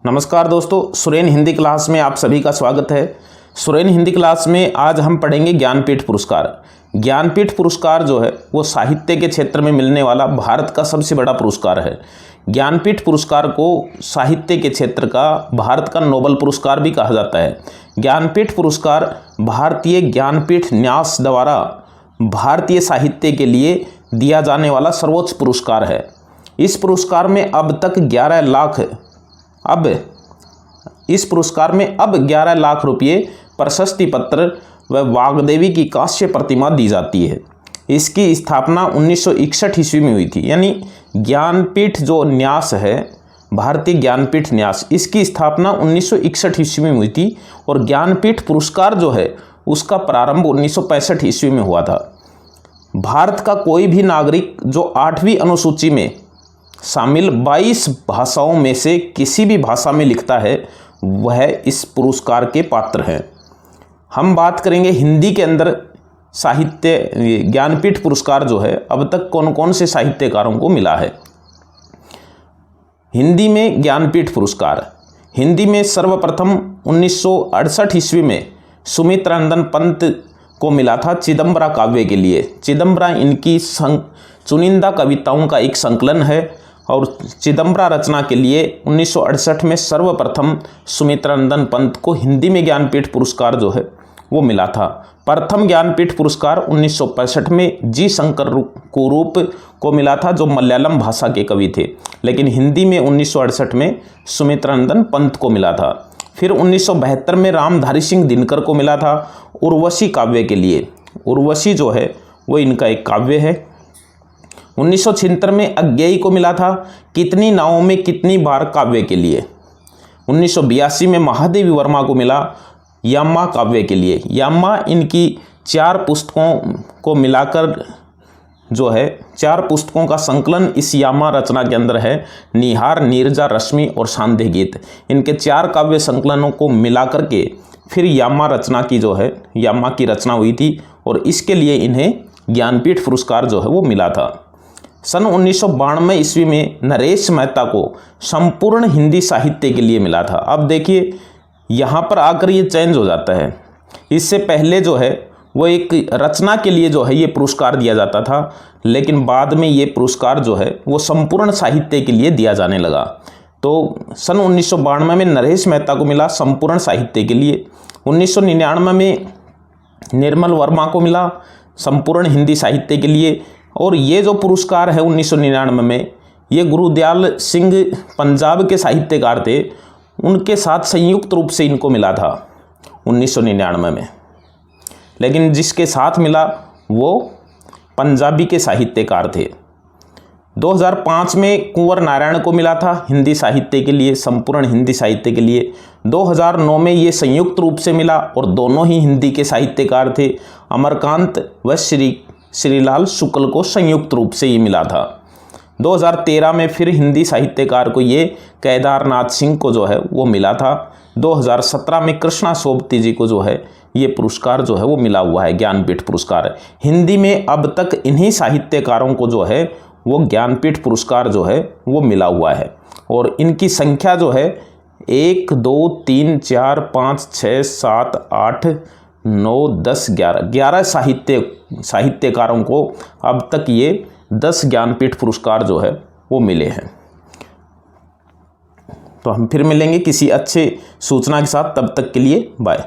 नमस्कार दोस्तों, सुरेन हिंदी क्लास में आप सभी का स्वागत है। सुरेन हिंदी क्लास में आज हम पढ़ेंगे ज्ञानपीठ पुरस्कार। ज्ञानपीठ पुरस्कार जो है वो साहित्य के क्षेत्र में मिलने वाला भारत का सबसे बड़ा पुरस्कार है। ज्ञानपीठ पुरस्कार को साहित्य के क्षेत्र का भारत का नोबेल पुरस्कार भी कहा जाता है। ज्ञानपीठ पुरस्कार भारतीय ज्ञानपीठ न्यास द्वारा भारतीय साहित्य के लिए दिया जाने वाला सर्वोच्च पुरस्कार है। इस पुरस्कार में अब 11 लाख रुपये प्रशस्ति पत्र व वाग्देवी की कांस्य प्रतिमा दी जाती है। इसकी स्थापना 1961 ईस्वी में हुई थी। यानी ज्ञानपीठ जो न्यास है, भारतीय ज्ञानपीठ न्यास, इसकी स्थापना 1961 ईस्वी में हुई थी और ज्ञानपीठ पुरस्कार जो है उसका प्रारंभ 1965 ईस्वी में हुआ था। भारत का कोई भी नागरिक जो 8वीं अनुसूची में शामिल 22 भाषाओं में से किसी भी भाषा में लिखता है वह इस पुरस्कार के पात्र हैं। हम बात करेंगे हिंदी के अंदर साहित्य ज्ञानपीठ पुरस्कार जो है अब तक कौन कौन से साहित्यकारों को मिला है। हिंदी में ज्ञानपीठ पुरस्कार हिंदी में सर्वप्रथम 1968 ईस्वी में सुमित्रानंदन पंत को मिला था चिदम्बरा काव्य के लिए। चिदम्बरा इनकी चुनिंदा कविताओं का एक संकलन है और चिदम्बरा रचना के लिए 1968 में सर्वप्रथम सुमित्रानंदन पंत को हिंदी में ज्ञानपीठ पुरस्कार जो है वो मिला था। प्रथम ज्ञानपीठ पुरस्कार 1965 में जी शंकर कुरूप को मिला था जो मलयालम भाषा के कवि थे, लेकिन हिंदी में 1968 में सुमित्रानंदन पंत को मिला था। फिर 1972 में रामधारी सिंह दिनकर को मिला था उर्वशी काव्य के लिए। उर्वशी जो है वो इनका एक काव्य है। 1976 में अज्ञेय को मिला था कितनी नावों में कितनी बार काव्य के लिए। 1982 में महादेवी वर्मा को मिला यामा काव्य के लिए। यामा इनकी 4 पुस्तकों को मिलाकर जो है 4 पुस्तकों का संकलन इस यामा रचना के अंदर है। निहार, नीरजा, रश्मि और सांध्य गीत, इनके 4 काव्य संकलनों को मिलाकर के फिर यामा रचना की जो है यामा की रचना हुई थी और इसके लिए इन्हें ज्ञानपीठ पुरस्कार जो है वो मिला था। सन 1992 ईस्वी में नरेश मेहता को संपूर्ण हिंदी साहित्य के लिए मिला था। अब देखिए यहाँ पर आकर ये चेंज हो जाता है। इससे पहले जो है वो एक रचना के लिए जो है ये पुरस्कार दिया जाता था, लेकिन बाद में ये पुरस्कार जो है वो संपूर्ण साहित्य के लिए दिया जाने लगा। तो सन 1992 में नरेश मेहता को मिला संपूर्ण साहित्य के लिए। 1999 में निर्मल वर्मा को मिला संपूर्ण हिंदी साहित्य के लिए। और ये जो पुरस्कार है 1999 में, ये गुरुदयाल सिंह पंजाब के साहित्यकार थे, उनके साथ संयुक्त रूप से इनको मिला था 1999 में, लेकिन जिसके साथ मिला वो पंजाबी के साहित्यकार थे। 2005 में कुंवर नारायण को मिला था हिंदी साहित्य के लिए, संपूर्ण हिंदी साहित्य के लिए। 2009 में ये संयुक्त रूप से मिला और दोनों ही हिंदी के साहित्यकार थे। अमरकांत व श्रीलाल शुक्ल को संयुक्त रूप से ये मिला था। 2013 में फिर हिंदी साहित्यकार को ये केदारनाथ सिंह को जो है वो मिला था। 2017 में कृष्णा सोबती जी को जो है ये पुरस्कार जो है वो मिला हुआ है, ज्ञानपीठ पुरस्कार। हिंदी में अब तक इन्हीं साहित्यकारों को जो है वो ज्ञानपीठ पुरस्कार जो है वो मिला हुआ है और इनकी संख्या जो है 1 2 3 4 5 6 7 8 9 10 11 साहित्यकारों को अब तक ये 10 ज्ञानपीठ पुरस्कार जो है वो मिले हैं। तो हम फिर मिलेंगे किसी अच्छे सूचना के साथ, तब तक के लिए बाय।